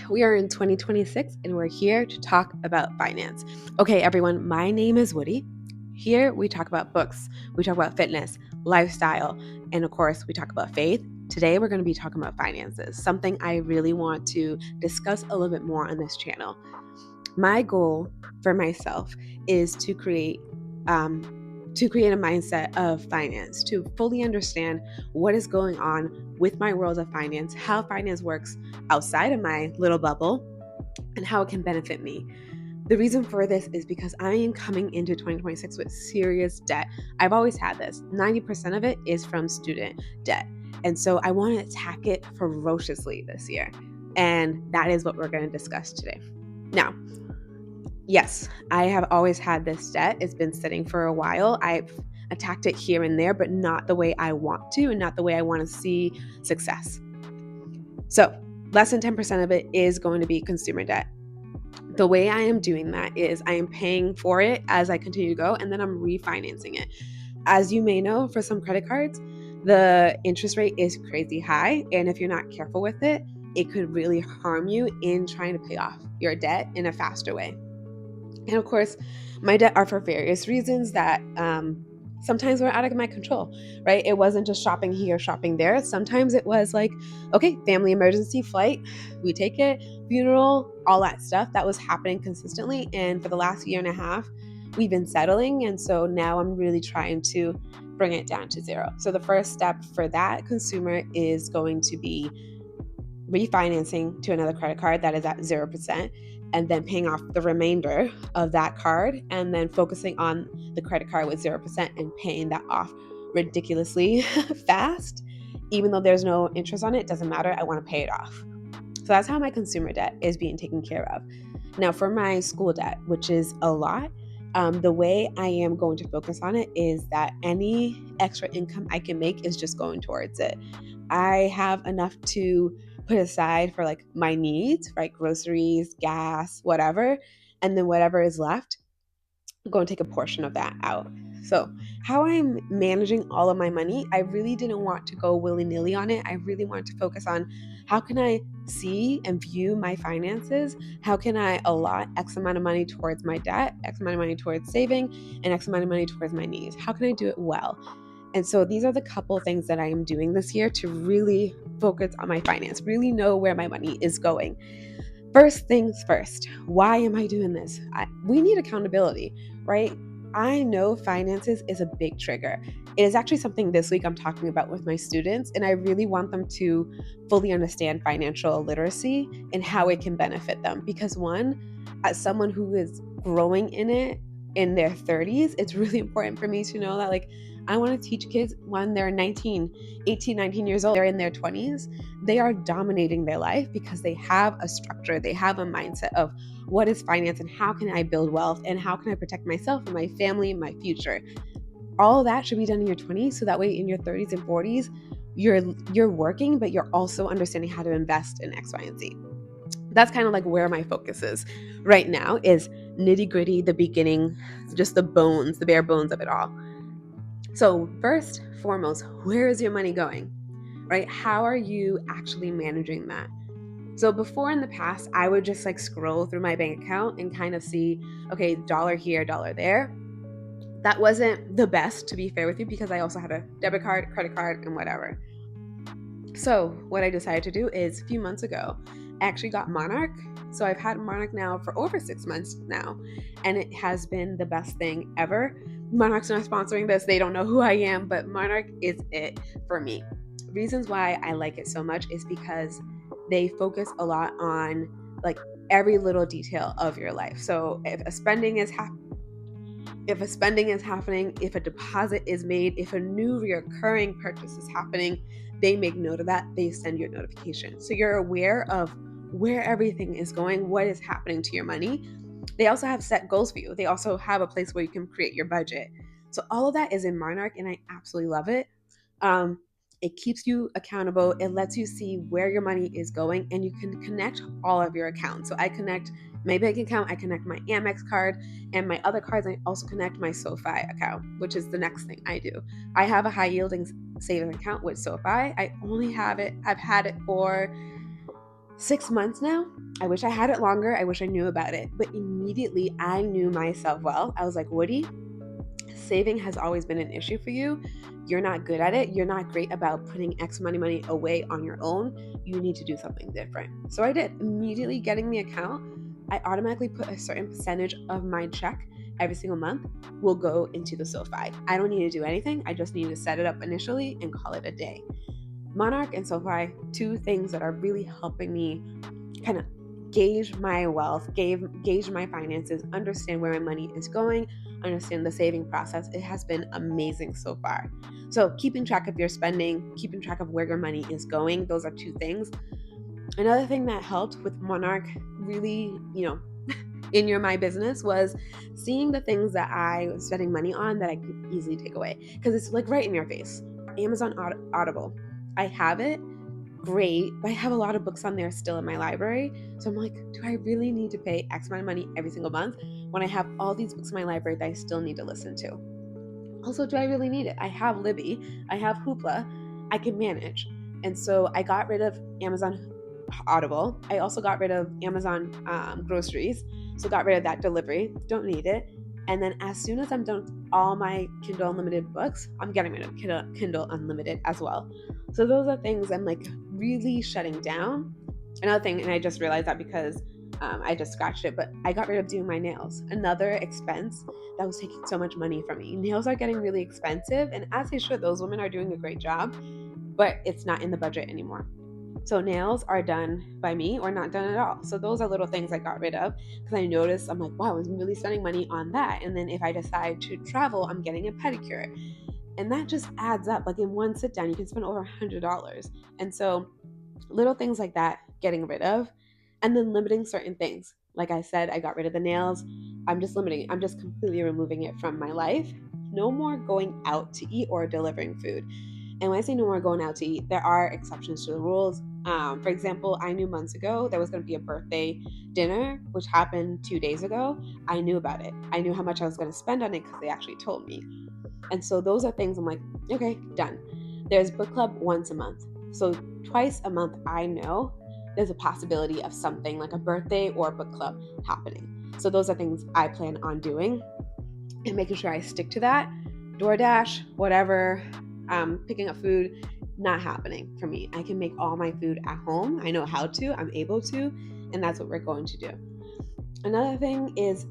We are in 2026 and we're here to talk about finance. Okay, everyone, my name is Woody. Here we talk about books, we talk about fitness, lifestyle, and of course, we talk about faith. Today, we're going to be talking about finances, something I really want to discuss a little bit more on this channel. My goal for myself is to create a mindset of finance, to fully understand what is going on with my world of finance, how finance works outside of my little bubble, and how it can benefit me. The reason for this is because I am coming into 2026 with serious debt. I've always had this. 90% of it is from student debt. And so I want to attack it ferociously this year. And that is what we're going to discuss today. Now, yes, I have always had this debt. It's been sitting for a while. I've attacked it here and there, but not the way I want to and not the way I want to see success. So, less than 10% of it is going to be consumer debt. The way I am doing that is I am paying for it as I continue to go, and then I'm refinancing it. As you may know, for some credit cards, the interest rate is crazy high. And if you're not careful with it, it could really harm you in trying to pay off your debt in a faster way. And of course, my debt are for various reasons that sometimes were out of my control, right? It wasn't just shopping here, shopping there. Sometimes it was like, okay, family emergency flight, we take it, funeral, all that stuff that was happening consistently. And for the last year and a half, we've been settling. And so now I'm really trying to bring it down to zero. So the first step for that consumer is going to be refinancing to another credit card that is at 0%, and then paying off the remainder of that card, and then focusing on the credit card with 0% and paying that off ridiculously fast. Even though there's no interest on it, doesn't matter. I want to pay it off. So that's how my consumer debt is being taken care of. Now, for my school debt, which is a lot, the way I am going to focus on it is that any extra income I can make is just going towards it. I have enough to put aside for like my needs, right? Groceries, gas, whatever. And then whatever is left, I'm going to take a portion of that out. So, how I'm managing all of my money, I really didn't want to go willy-nilly on it. I really wanted to focus on how can I see and view my finances? How can I allot X amount of money towards my debt, X amount of money towards saving, and X amount of money towards my needs? How can I do it well? And so these are the couple of things that I am doing this year to really focus on my finance, really know where my money is going. First things first, why am I doing this? We need accountability, right? I know finances is a big trigger. It is actually something this week I'm talking about with my students, and I really want them to fully understand financial literacy and how it can benefit them. Because one, as someone who is growing in it in their 30s, it's really important for me to know that like I want to teach kids when they're 19, 18, 19 years old, they're in their 20s, they are dominating their life because they have a structure, they have a mindset of what is finance and how can I build wealth and how can I protect myself and my family and my future. All of that should be done in your 20s, so that way in your 30s and 40s, you're working, but you're also understanding how to invest in X, Y, and Z. That's kind of like where my focus is right now, is nitty gritty, the beginning, just the bones, the bare bones of it all. So first, foremost, where is your money going, right? How are you actually managing that? So before in the past, I would just like scroll through my bank account and kind of see, okay, dollar here, dollar there. That wasn't the best, to be fair with you, because I also had a debit card, credit card, and whatever. So what I decided to do is a few months ago, I actually got Monarch. So I've had Monarch now for over 6 months now, and it has been the best thing ever. Monarch's not sponsoring this. They don't know who I am, but Monarch is it for me. Reasons why I like it so much is because they focus a lot on like every little detail of your life. So if a spending is happening, if a deposit is made, if a new recurring purchase is happening, they make note of that. They send you a notification. So you're aware of where everything is going, what is happening to your money. They also have set goals for you. They also have a place where you can create your budget. So all of that is in Monarch, and I absolutely love it. It keeps you accountable. It lets you see where your money is going, and you can connect all of your accounts. So I connect my bank account, I connect my Amex card, and my other cards, I also connect my SoFi account, which is the next thing I do. I have a high yielding savings account with SoFi. I've had it for 6 months now. I wish I had it longer. I wish I knew about it. But immediately I knew myself well. I was like, Woody, saving has always been an issue for you. You're not good at it. You're not great about putting X money away on your own. You need to do something different. So I did. Immediately getting the account, I automatically put a certain percentage of my check every single month will go into the SoFi. I don't need to do anything. I just need to set it up initially and call it a day. Monarch and SoFi, two things that are really helping me kind of gauge my wealth, gauge my finances, understand where my money is going, understand the saving process. It has been amazing so far. So keeping track of your spending, keeping track of where your money is going, those are two things. Another thing that helped with Monarch really, in my business was seeing the things that I was spending money on that I could easily take away because it's like right in your face. Amazon Audible. I have it, great, but I have a lot of books on there still in my library. So I'm like, do I really need to pay X amount of money every single month when I have all these books in my library that I still need to listen to? Also, do I really need it? I have Libby, I have Hoopla, I can manage. And so I got rid of Amazon Audible. I also got rid of Amazon groceries. So got rid of that delivery. Don't need it. And then as soon as I'm done with all my Kindle Unlimited books, I'm getting rid of Kindle Unlimited as well. So those are things I'm like really shutting down. Another thing, and I just realized that because I just scratched it, but I got rid of doing my nails. Another expense that was taking so much money from me. Nails are getting really expensive, and as they should, those women are doing a great job, but it's not in the budget anymore. So nails are done by me or not done at all. So those are little things I got rid of because I noticed I'm like, wow, I'm really spending money on that. And then if I decide to travel, I'm getting a pedicure. And that just adds up. Like in one sit down, you can spend over $100. And so little things like that, getting rid of, and then limiting certain things. Like I said, I got rid of the nails. I'm just limiting it. I'm just completely removing it from my life. No more going out to eat or delivering food. And when I say no more going out to eat, there are exceptions to the rules. For example, I knew months ago there was going to be a birthday dinner, which happened 2 days ago. I knew about it. I knew how much I was going to spend on it because they actually told me. And so those are things I'm like, okay, done. There's book club once a month. So twice a month, I know there's a possibility of something like a birthday or a book club happening. So those are things I plan on doing and making sure I stick to that. DoorDash, whatever, picking up food, not happening for me. I can make all my food at home. I know how to, I'm able to, and that's what we're going to do. Another thing is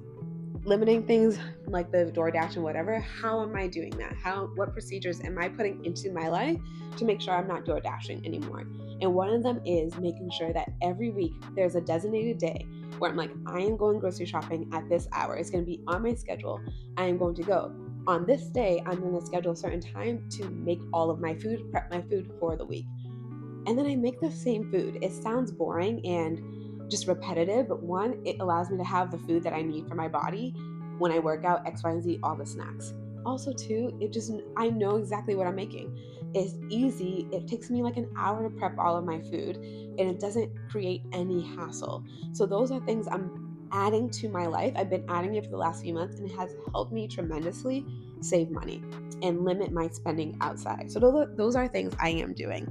limiting things like the DoorDash and whatever. How am I doing that? What procedures am I putting into my life to make sure I'm not DoorDashing anymore? And one of them is making sure that every week there's a designated day where I'm like, I am going grocery shopping at this hour. It's going to be on my schedule. I am going to go. On this day, I'm going to schedule a certain time to make all of my food, prep my food for the week. And then I make the same food. It sounds boring and just repetitive, but one, it allows me to have the food that I need for my body when I work out, X, Y, and Z, all the snacks. Also, two, I know exactly what I'm making. It's easy. It takes me like an hour to prep all of my food, and it doesn't create any hassle. So those are things I'm adding to my life. I've been adding it for the last few months, and it has helped me tremendously save money and limit my spending outside. So those are things I am doing.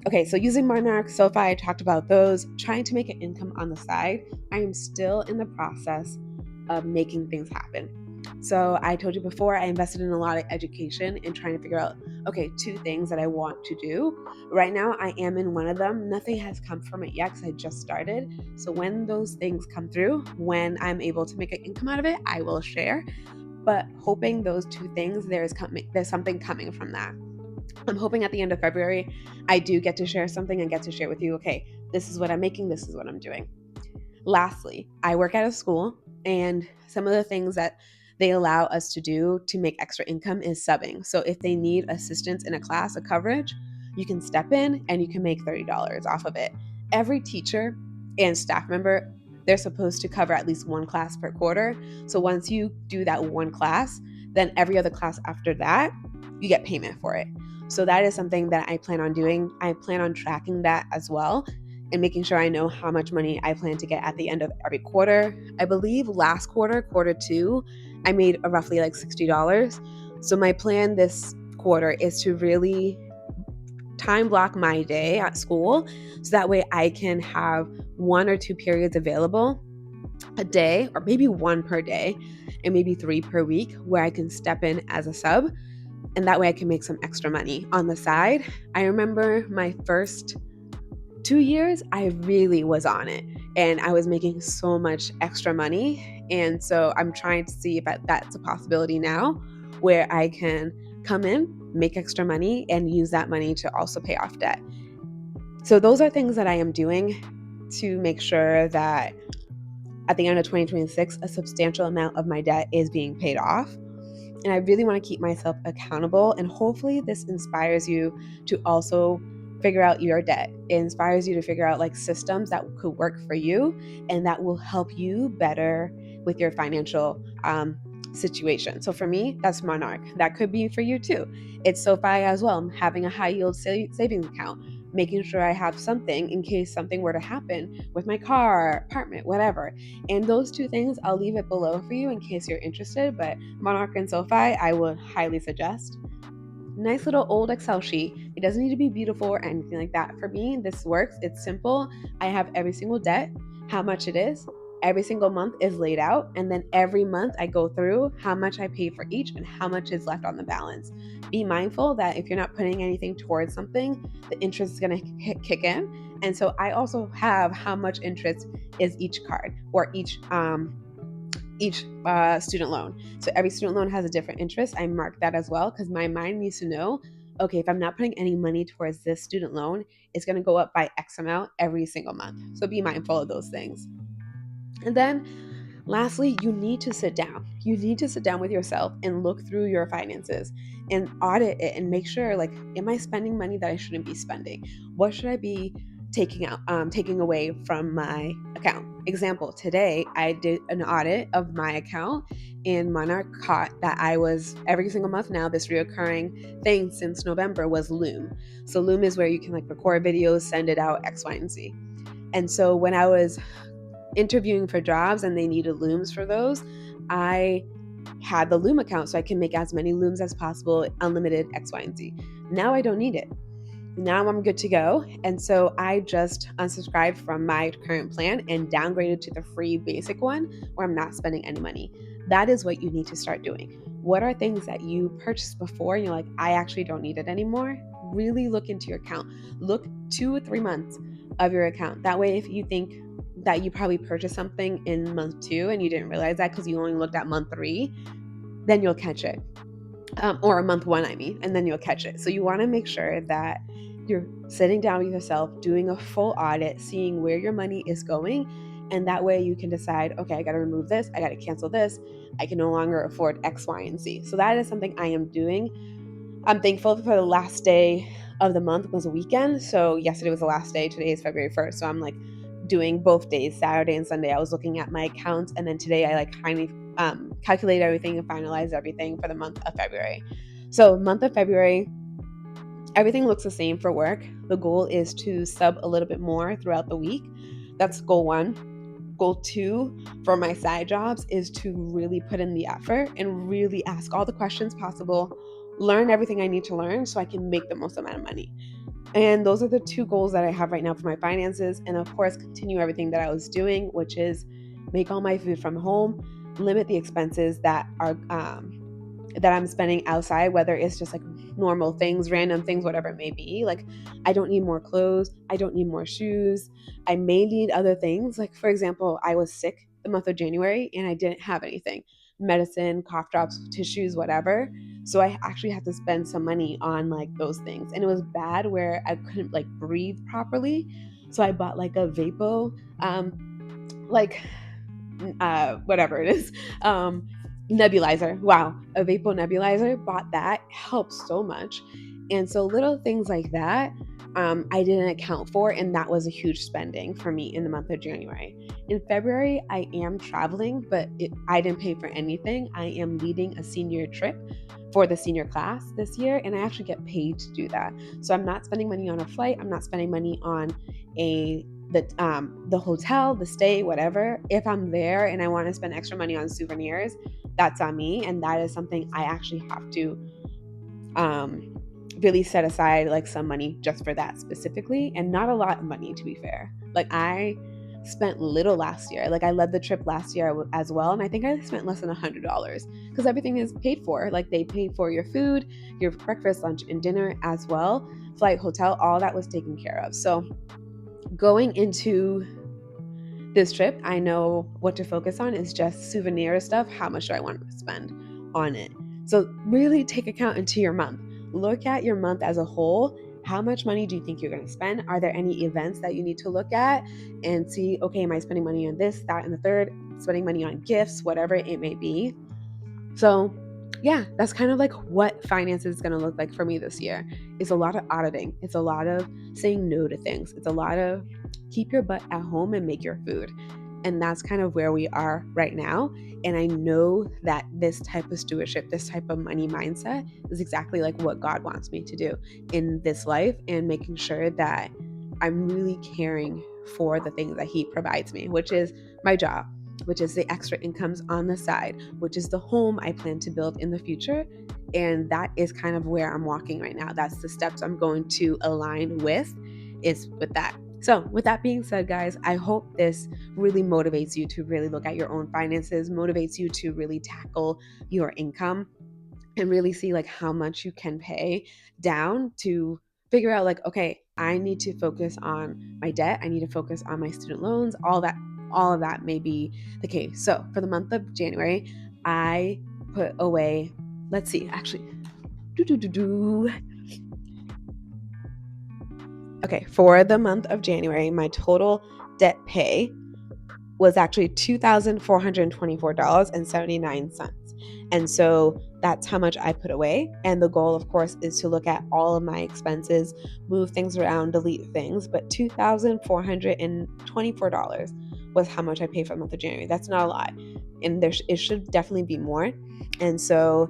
Okay, so using Monarch, SoFi, I talked about those. Trying to make an income on the side. I am still in the process of making things happen. So I told you before, I invested in a lot of education and trying to figure out, okay, two things that I want to do. Right now, I am in one of them. Nothing has come from it yet because I just started. So when those things come through, when I'm able to make an income out of it, I will share. But hoping those two things, there's something coming from that. I'm hoping at the end of February, I do get to share something and get to share with you, okay, this is what I'm making, this is what I'm doing. Lastly, I work at a school, and some of the things that they allow us to do to make extra income is subbing. So if they need assistance in a class, a coverage, you can step in and you can make $30 off of it. Every teacher and staff member, they're supposed to cover at least one class per quarter. So once you do that one class, then every other class after that, you get payment for it. So that is something that I plan on doing. I plan on tracking that as well and making sure I know how much money I plan to get at the end of every quarter. I believe last quarter, quarter two, I made roughly like $60. So my plan this quarter is to really time block my day at school so that way I can have 1 or 2 periods available a day, or maybe 1 per day and maybe 3 per week, where I can step in as a sub, and that way I can make some extra money on the side. I remember my first 2 years, I really was on it and I was making so much extra money. And so I'm trying to see if that's a possibility now, where I can come in, make extra money, and use that money to also pay off debt. So those are things that I am doing to make sure that at the end of 2026, a substantial amount of my debt is being paid off. And I really want to keep myself accountable. And hopefully, this inspires you to also figure out your debt. It inspires you to figure out like systems that could work for you and that will help you better with your financial situation. So for me, that's Monarch. That could be for you too. It's SoFi as well. I'm having a high yield savings account, making sure I have something in case something were to happen with my car, apartment, whatever. And those two things, I'll leave it below for you in case you're interested. But Monarch and SoFi, I would highly suggest. Nice little old Excel sheet. It doesn't need to be beautiful or anything like that. For me, this works. It's simple. I have every single debt, how much it is. Every single month is laid out. And then every month I go through how much I pay for each and how much is left on the balance. Be mindful that if you're not putting anything towards something, the interest is going to kick in. And so I also have how much interest is each card or each student loan. So every student loan has a different interest. I mark that as well because my mind needs to know, okay, if I'm not putting any money towards this student loan, it's going to go up by X amount every single month. So be mindful of those things. And then lastly, you need to sit down. You need to sit down with yourself and look through your finances and audit it and make sure, like, am I spending money that I shouldn't be spending? What should I be taking away from my account? Example, today I did an audit of my account and Monarch caught that I was every single month now, this reoccurring thing since November was Loom. So Loom is where you can like record videos, send it out, X, Y, and Z. And so when I was interviewing for jobs and they needed looms for those, I had the loom account so I can make as many looms as possible, unlimited X, Y, and Z. Now I don't need it. Now I'm good to go. And so I just unsubscribed from my current plan and downgraded to the free basic one where I'm not spending any money. That is what you need to start doing. What are things that you purchased before and you're like, I actually don't need it anymore? Really look into your account. Look 2 or 3 months of your account. That way, if you think that you probably purchased something in month 2 and you didn't realize that because you only looked at month 3, then you'll catch it. Or month 1, I mean, and then you'll catch it. So you want to make sure that you're sitting down with yourself, doing a full audit, seeing where your money is going. And that way you can decide, okay, I got to remove this. I got to cancel this. I can no longer afford X, Y, and Z. So that is something I am doing. I'm thankful for the last day of the month was a weekend. So yesterday was the last day. Today is February 1st. So I'm like doing both days, Saturday and Sunday. I was looking at my accounts, and then today I like finally calculate everything and finalize everything for the month of February. So month of February, everything looks the same for work. The goal is to sub a little bit more throughout the week. That's goal 1. Goal 2 for my side jobs is to really put in the effort and really ask all the questions possible, learn everything I need to learn so I can make the most amount of money. And those are the 2 goals that I have right now for my finances. And of course, continue everything that I was doing, which is make all my food from home, limit the expenses that are that I'm spending outside, whether it's just like normal things, random things, whatever it may be. Like, I don't need more clothes. I don't need more shoes. I may need other things. Like, for example, I was sick the month of January and I didn't have anything, medicine, cough drops, tissues, whatever. So I actually had to spend some money on like those things. And it was bad where I couldn't like breathe properly. So I bought like a Vapo, like whatever it is, nebulizer. Wow, a Vapo nebulizer. Bought that. Helps so much. And so little things like that, I didn't account for, and that was a huge spending for me in the month of January. In February, I am traveling, but I didn't pay for anything. I am leading a senior trip for the senior class this year, and I actually get paid to do that. So I'm not spending money on a flight. I'm not spending money on the hotel, the stay, whatever. If I'm there and I want to spend extra money on souvenirs, that's on me, and that is something I actually have to really set aside like some money just for that specifically, and not a lot of money, to be fair. Like I spent little last year. Like I led the trip last year as well, and I think I spent less than $100 because everything is paid for. Like they paid for your food, your breakfast, lunch, and dinner as well. Flight, hotel, all that was taken care of. So going into this trip, I know what to focus on is just souvenir stuff. How much do I want to spend on it? So really take account into your month. Look at your month as a whole. How much money do you think you're going to spend? Are there any events that you need to look at and see, okay, am I spending money on this, that, and the third, spending money on gifts, whatever it may be? So yeah, that's kind of like what finance is going to look like for me this year. It's a lot of auditing. It's a lot of saying no to things. It's a lot of keep your butt at home and make your food. And that's kind of where we are right now. And I know that this type of stewardship, this type of money mindset is exactly like what God wants me to do in this life, and making sure that I'm really caring for the things that He provides me, which is my job, which is the extra incomes on the side, which is the home I plan to build in the future. And that is kind of where I'm walking right now. That's the steps I'm going to align with, is with that. So with that being said, guys, I hope this really motivates you to really look at your own finances, motivates you to really tackle your income and really see like how much you can pay down to figure out like, okay, I need to focus on my debt. I need to focus on my student loans, all of that may be the case. So for the month of January, I put away, let's see, actually, okay, for the month of January, my total debt pay was actually $2,424.79. And so that's how much I put away. And the goal, of course, is to look at all of my expenses, move things around, delete things. But $2,424 was how much I paid for the month of January. That's not a lot. And it should definitely be more. And so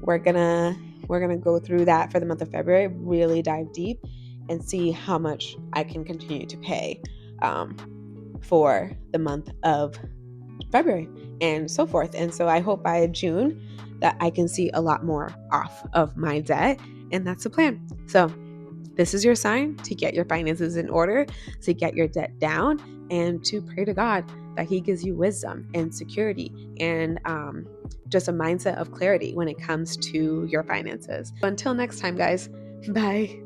we're gonna go through that for the month of February, really dive deep and see how much I can continue to pay for the month of February and so forth. And so I hope by June that I can see a lot more off of my debt, and that's the plan. So this is your sign to get your finances in order, to get your debt down, and to pray to God that He gives you wisdom and security and just a mindset of clarity when it comes to your finances. Until next time, guys, bye.